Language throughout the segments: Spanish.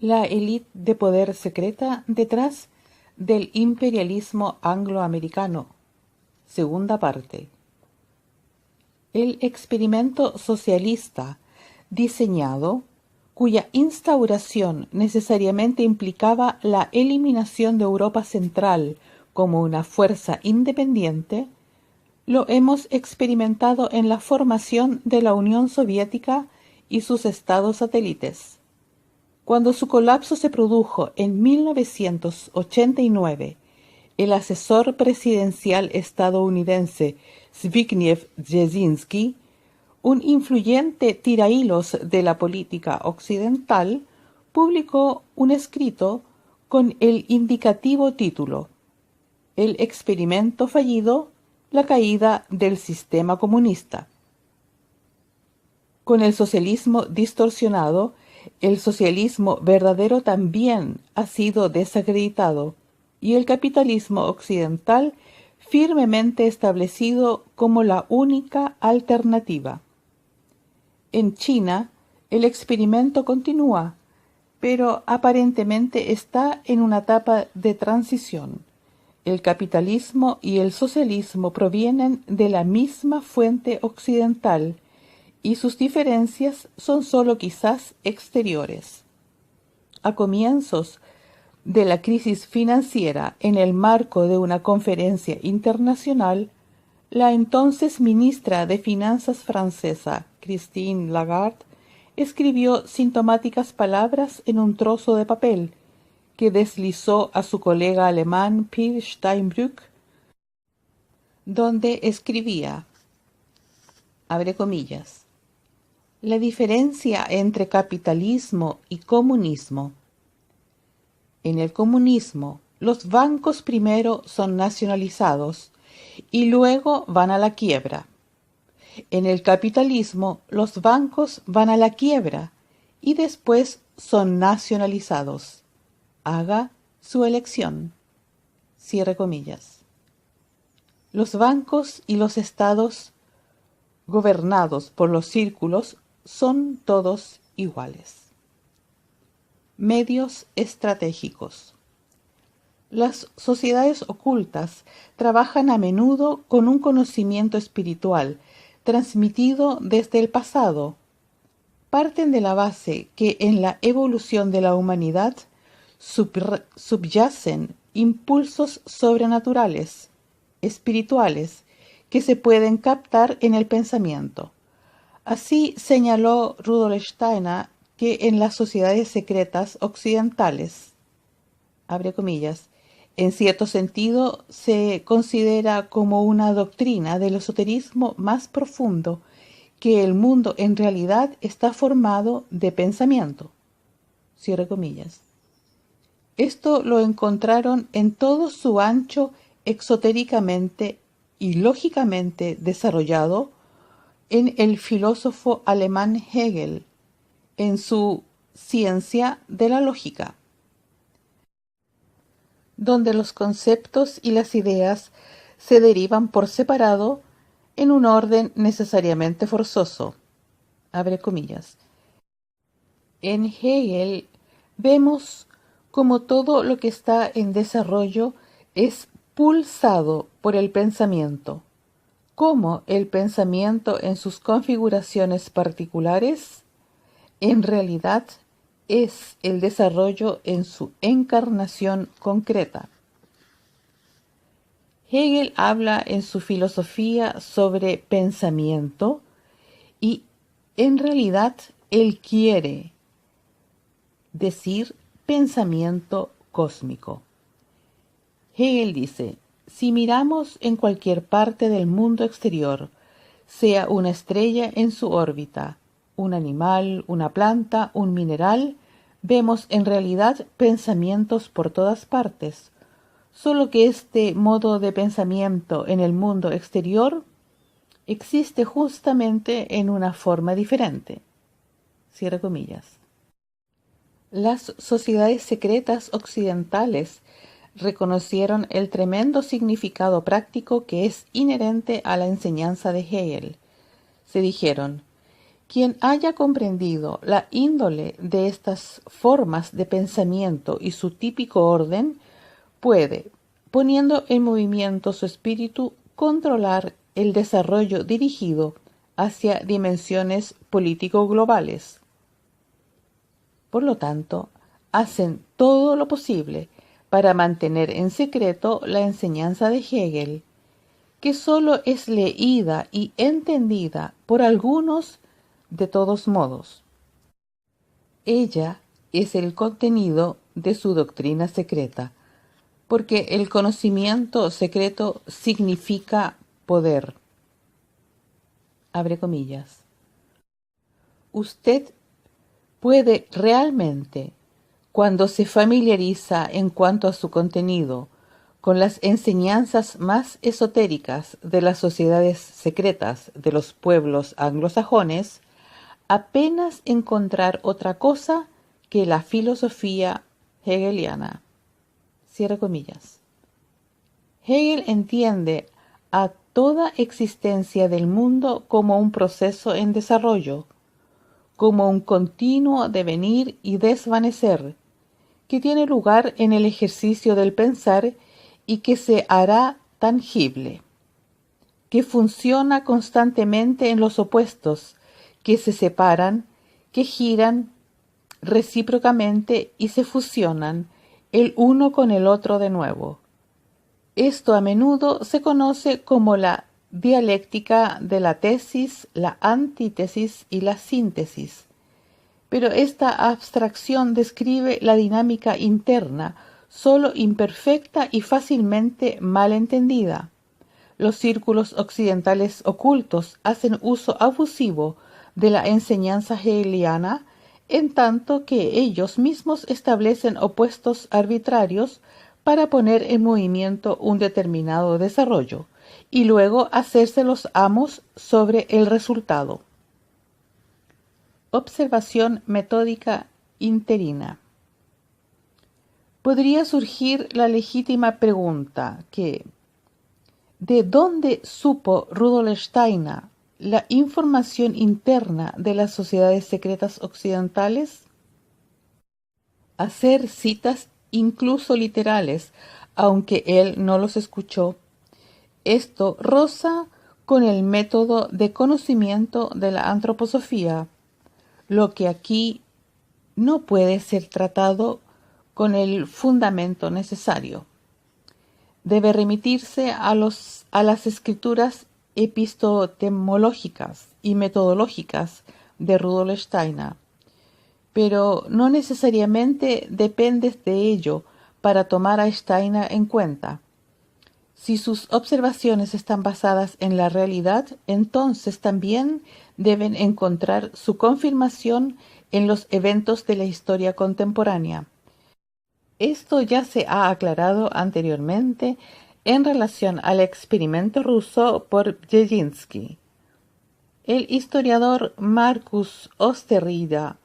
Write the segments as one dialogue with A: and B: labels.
A: la élite de poder secreta detrás del imperialismo angloamericano. Segunda parte. El experimento socialista diseñado, cuya instauración necesariamente implicaba la eliminación de Europa Central como una fuerza independiente, lo hemos experimentado en la formación de la Unión Soviética y sus estados satélites. Cuando su colapso se produjo en 1989, el asesor presidencial estadounidense Zbigniew Brzezinski, un influyente tirahilos de la política occidental, publicó un escrito con el indicativo título «El experimento fallido, la caída del sistema comunista». Con el socialismo distorsionado, el socialismo verdadero también ha sido desacreditado y el capitalismo occidental firmemente establecido como la única alternativa. En China, el experimento continúa, pero aparentemente está en una etapa de transición. El capitalismo y el socialismo provienen de la misma fuente occidental y sus diferencias son sólo quizás exteriores. A comienzos de la crisis financiera, en el marco de una conferencia internacional, la entonces ministra de Finanzas francesa, Christine Lagarde, escribió sintomáticas palabras en un trozo de papel que deslizó a su colega alemán Peer Steinbrück, donde escribía, abre comillas, la diferencia entre capitalismo y comunismo. En el comunismo, los bancos primero son nacionalizados y luego van a la quiebra. En el capitalismo, los bancos van a la quiebra y después son nacionalizados. Haga su elección. Cierre comillas. Los bancos y los estados gobernados por los círculos son todos iguales. Medios estratégicos. Las sociedades ocultas trabajan a menudo con un conocimiento espiritual transmitido desde el pasado. Parten de la base que en la evolución de la humanidad subyacen impulsos sobrenaturales, espirituales, que se pueden captar en el pensamiento. Así señaló Rudolf Steiner que en las sociedades secretas occidentales, abre comillas, en cierto sentido se considera como una doctrina del esoterismo más profundo que el mundo en realidad está formado de pensamiento. Cierre comillas. Esto lo encontraron en todo su ancho exotéricamente y lógicamente desarrollado en el filósofo alemán Hegel, en su Ciencia de la Lógica, donde los conceptos y las ideas se derivan por separado en un orden necesariamente forzoso. Abre comillas. En Hegel vemos como todo lo que está en desarrollo es pulsado por el pensamiento, como el pensamiento en sus configuraciones particulares en realidad es el desarrollo en su encarnación concreta. Hegel habla en su filosofía sobre pensamiento y en realidad él quiere decir pensamiento cósmico. Hegel dice, si miramos en cualquier parte del mundo exterior, sea una estrella en su órbita, un animal, una planta, un mineral, vemos en realidad pensamientos por todas partes, solo que este modo de pensamiento en el mundo exterior existe justamente en una forma diferente. Cierre comillas. Las sociedades secretas occidentales reconocieron el tremendo significado práctico que es inherente a la enseñanza de Hegel. Se dijeron, Quien haya comprendido la índole de estas formas de pensamiento y su típico orden, puede, poniendo en movimiento su espíritu, controlar el desarrollo dirigido hacia dimensiones político-globales. Por lo tanto, hacen todo lo posible para mantener en secreto la enseñanza de Hegel, que sólo es leída y entendida por algunos de todos modos. Ella es el contenido de su doctrina secreta, porque el conocimiento secreto significa poder. Abre comillas. Usted puede realmente, cuando se familiariza en cuanto a su contenido con las enseñanzas más esotéricas de las sociedades secretas de los pueblos anglosajones, apenas encontrar otra cosa que la filosofía hegeliana. Cierra comillas. Hegel entiende a toda existencia del mundo como un proceso en desarrollo, como un continuo devenir y desvanecer, que tiene lugar en el ejercicio del pensar y que se hará tangible, que funciona constantemente en los opuestos, que se separan, que giran recíprocamente y se fusionan el uno con el otro de nuevo. Esto a menudo se conoce como la dialéctica de la tesis, la antítesis y la síntesis. Pero esta abstracción describe la dinámica interna, solo imperfecta y fácilmente mal entendida. Los círculos occidentales ocultos hacen uso abusivo de la enseñanza hegeliana, en tanto que ellos mismos establecen opuestos arbitrarios para poner en movimiento un determinado desarrollo, y luego hacerse los amos sobre el resultado. Observación metódica interina. Podría surgir la legítima pregunta que, ¿de dónde supo Rudolf Steiner la información interna de las sociedades secretas occidentales? Hacer citas incluso literales, aunque él no los escuchó, esto roza con el método de conocimiento de la antroposofía, lo que aquí no puede ser tratado con el fundamento necesario. Debe remitirse a las escrituras epistemológicas y metodológicas de Rudolf Steiner, pero no necesariamente depende de ello para tomar a Steiner en cuenta. Si sus observaciones están basadas en la realidad, entonces también deben encontrar su confirmación en los eventos de la historia contemporánea. Esto ya se ha aclarado anteriormente en relación al experimento ruso por Brzezinski. El historiador Marcus Osterrieda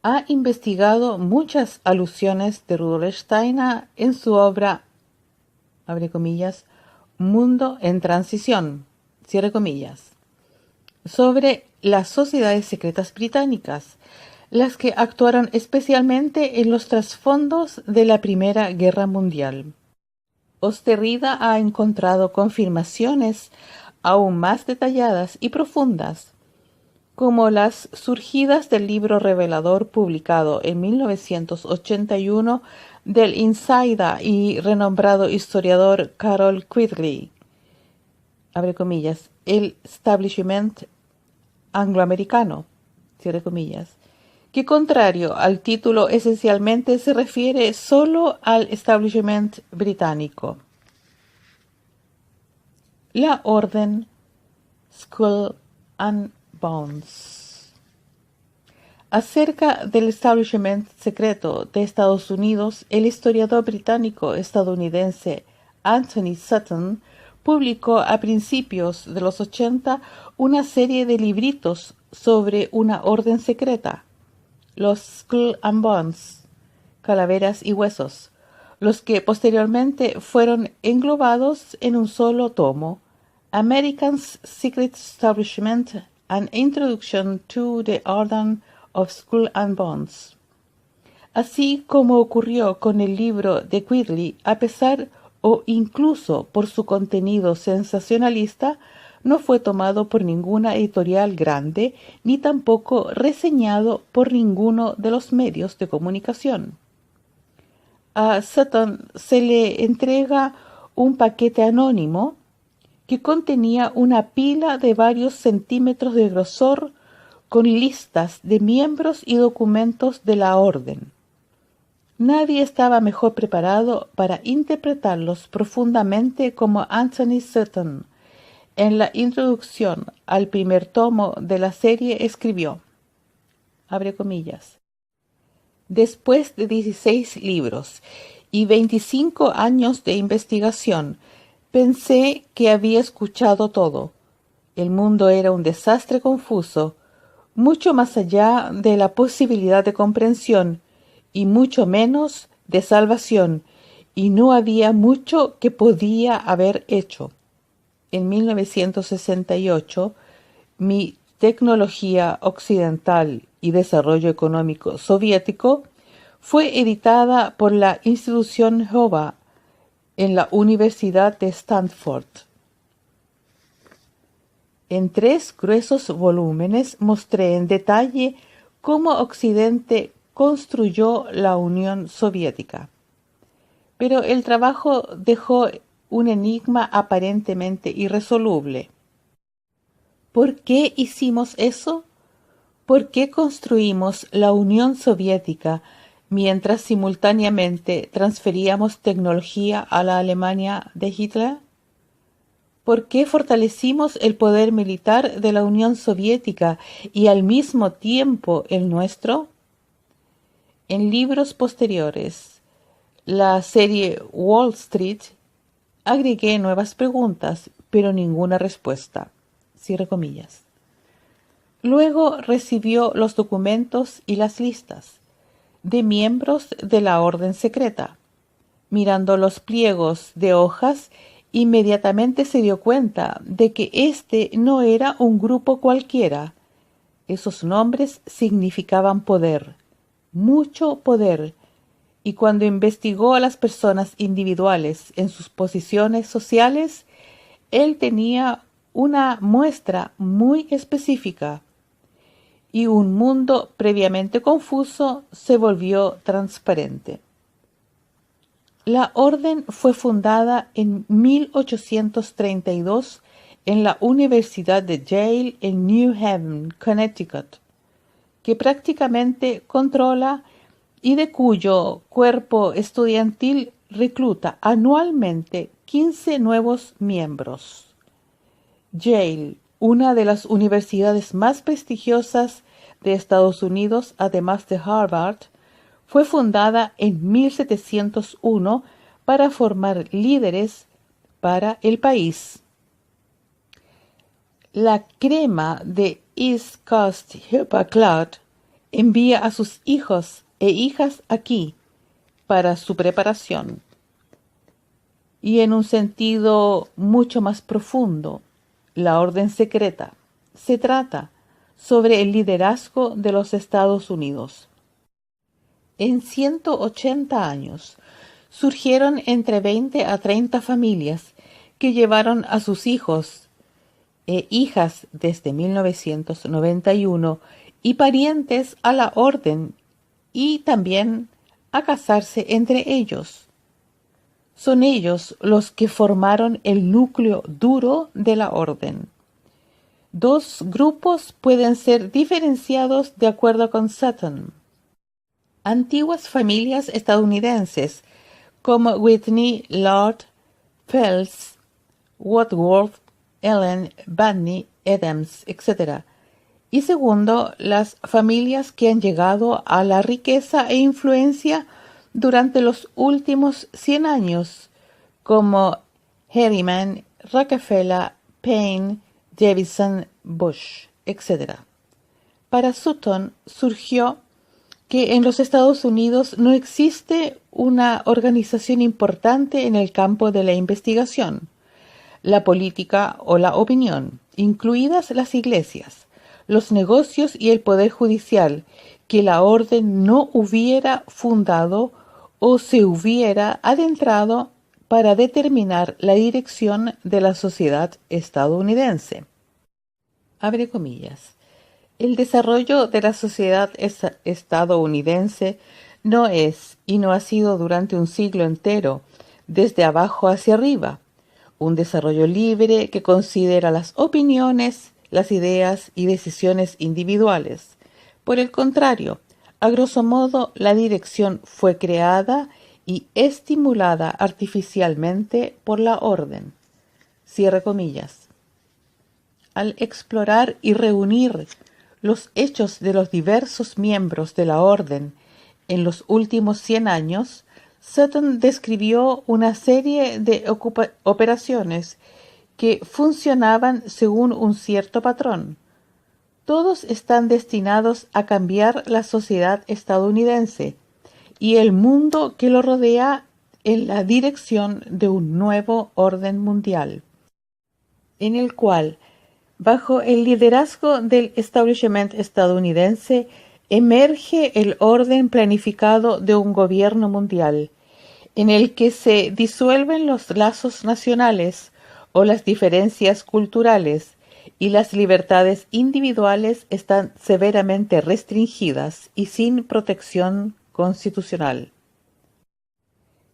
A: ha investigado muchas alusiones de Rudolf Steiner en su obra, abre comillas, Mundo en Transición, cierre comillas, sobre las sociedades secretas británicas, las que actuaron especialmente en los trasfondos de la Primera Guerra Mundial. Osterrieda ha encontrado confirmaciones aún más detalladas y profundas, como las surgidas del libro revelador publicado en 1981 del insider y renombrado historiador Carol Quigley, abre comillas, el establishment angloamericano, cierre comillas, que contrario al título esencialmente se refiere solo al establishment británico. La orden Skull and Bones. Acerca del establishment secreto de Estados Unidos, el historiador británico-estadounidense Anthony Sutton publicó a principios de los 80 una serie de libritos sobre una orden secreta, los Skull and Bones, calaveras y huesos, los que posteriormente fueron englobados en un solo tomo, American Secret Establishment An Introduction to the Order of Skull and Bones. Así como ocurrió con el libro de Quidley, a pesar o incluso por su contenido sensacionalista, no fue tomado por ninguna editorial grande ni tampoco reseñado por ninguno de los medios de comunicación. A Sutton se le entrega un paquete anónimo que contenía una pila de varios centímetros de grosor con listas de miembros y documentos de la orden. Nadie estaba mejor preparado para interpretarlos profundamente como Anthony Sutton. En la introducción al primer tomo de la serie escribió, abre comillas, después de 16 libros y 25 años de investigación, pensé que había escuchado todo. El mundo era un desastre confuso, mucho más allá de la posibilidad de comprensión y mucho menos de salvación, y no había mucho que podía haber hecho. En 1968, mi Tecnología Occidental y Desarrollo Económico Soviético fue editada por la institución Jehová en la Universidad de Stanford. En 3 gruesos volúmenes mostré en detalle cómo Occidente construyó la Unión Soviética. Pero el trabajo dejó un enigma aparentemente irresoluble. ¿Por qué hicimos eso? ¿Por qué construimos la Unión Soviética mientras simultáneamente transferíamos tecnología a la Alemania de Hitler? ¿Por qué fortalecimos el poder militar de la Unión Soviética y al mismo tiempo el nuestro? En libros posteriores, la serie Wall Street, agregué nuevas preguntas, pero ninguna respuesta. Cierre comillas. Luego recibió los documentos y las listas de miembros de la orden secreta. Mirando los pliegos de hojas, inmediatamente se dio cuenta de que este no era un grupo cualquiera. Esos nombres significaban poder, mucho poder, y cuando investigó a las personas individuales en sus posiciones sociales, él tenía una muestra muy específica, y un mundo previamente confuso se volvió transparente. La orden fue fundada en 1832 en la Universidad de Yale en New Haven, Connecticut, que prácticamente controla y de cuyo cuerpo estudiantil recluta anualmente 15 nuevos miembros. Yale, una de las universidades más prestigiosas de Estados Unidos, además de Harvard, fue fundada en 1701 para formar líderes para el país. La crema de East Coast Hippolyte envía a sus hijos e hijas aquí para su preparación. Y en un sentido mucho más profundo, la orden secreta se trata sobre el liderazgo de los Estados Unidos. En 180 años surgieron entre 20 a 30 familias que llevaron a sus hijos e hijas desde 1991 y parientes a la orden y también a casarse entre ellos. Son ellos los que formaron el núcleo duro de la orden. 2 grupos pueden ser diferenciados de acuerdo con Sutton. Antiguas familias estadounidenses como Whitney, Lord, Phelps, Wadsworth, Ellen, Bundy, Adams, etc. Y segundo, las familias que han llegado a la riqueza e influencia durante los últimos 100 años, como Harriman, Rockefeller, Payne, Jefferson, Bush, etc. Para Sutton surgió que en los Estados Unidos no existe una organización importante en el campo de la investigación, la política o la opinión, incluidas las iglesias, los negocios y el poder judicial que la orden no hubiera fundado o se hubiera adentrado para determinar la dirección de la sociedad estadounidense. Abre comillas. El desarrollo de la sociedad estadounidense no es y no ha sido durante un siglo entero, desde abajo hacia arriba, un desarrollo libre que considera las opiniones, las ideas y decisiones individuales. Por el contrario, a grosso modo, la dirección fue creada y estimulada artificialmente por la orden. Cierre comillas. Al explorar y reunir los hechos de los diversos miembros de la orden en los últimos 100 años, Sutton describió una serie de operaciones que funcionaban según un cierto patrón. Todos están destinados a cambiar la sociedad estadounidense y el mundo que lo rodea en la dirección de un nuevo orden mundial, en el cual, bajo el liderazgo del establishment estadounidense, emerge el orden planificado de un gobierno mundial, en el que se disuelven los lazos nacionales o las diferencias culturales y las libertades individuales están severamente restringidas y sin protección constitucional.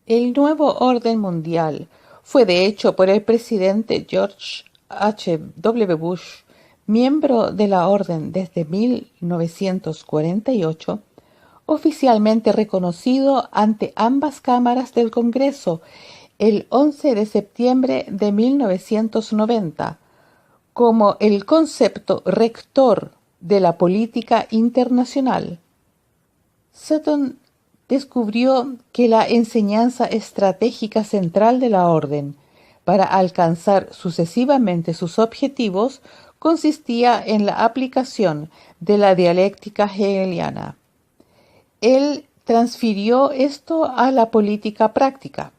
A: El nuevo orden mundial fue de hecho por el presidente George H. W. Bush, miembro de la orden desde 1948, oficialmente reconocido ante ambas cámaras del Congreso el 11 de septiembre de 1990 como el concepto rector de la política internacional. Sutton descubrió que la enseñanza estratégica central de la orden para alcanzar sucesivamente sus objetivos consistía en la aplicación de la dialéctica hegeliana. Él transfirió esto a la política práctica.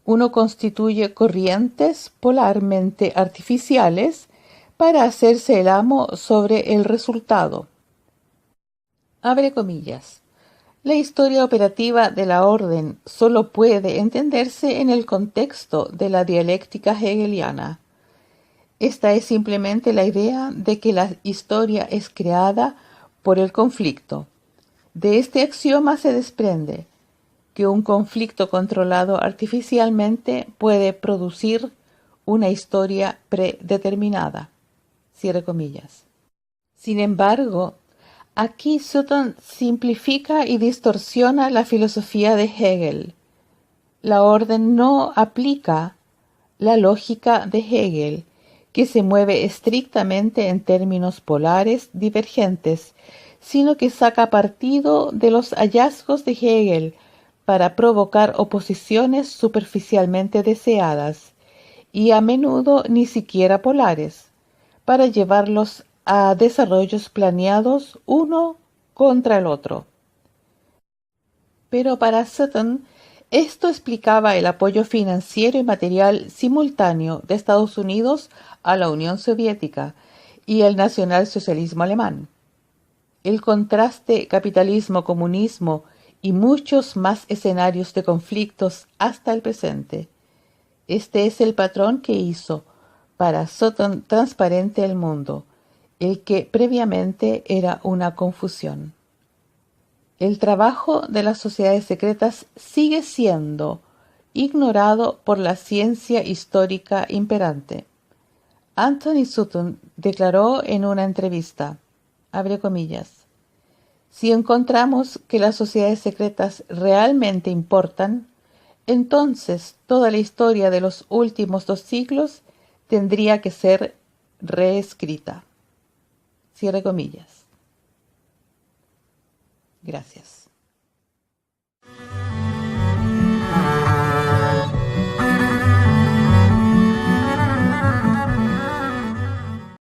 A: Uno constituye corrientes polarmente artificiales para hacerse el amo sobre el resultado. Abre comillas. La historia operativa de la orden solo puede entenderse en el contexto de la dialéctica hegeliana. Esta es simplemente la idea de que la historia es creada por el conflicto. De este axioma se desprende que un conflicto controlado artificialmente puede producir una historia predeterminada. Cierre comillas. Sin embargo, aquí Sutton simplifica y distorsiona la filosofía de Hegel. La orden no aplica la lógica de Hegel, que se mueve estrictamente en términos polares divergentes, sino que saca partido de los hallazgos de Hegel para provocar oposiciones superficialmente deseadas, y a menudo ni siquiera polares, para llevarlos a desarrollos planeados uno contra el otro. Pero para Sutton, esto explicaba el apoyo financiero y material simultáneo de Estados Unidos a la Unión Soviética y el nacionalsocialismo alemán. El contraste capitalismo-comunismo y muchos más escenarios de conflictos hasta el presente. Este es el patrón que hizo para Sutton transparente el mundo, el que previamente era una confusión. El trabajo de las sociedades secretas sigue siendo ignorado por la ciencia histórica imperante. Anthony Sutton declaró en una entrevista, abre comillas, si encontramos que las sociedades secretas realmente importan, entonces toda la historia de los últimos 2 siglos tendría que ser reescrita. Cierre comillas. Gracias.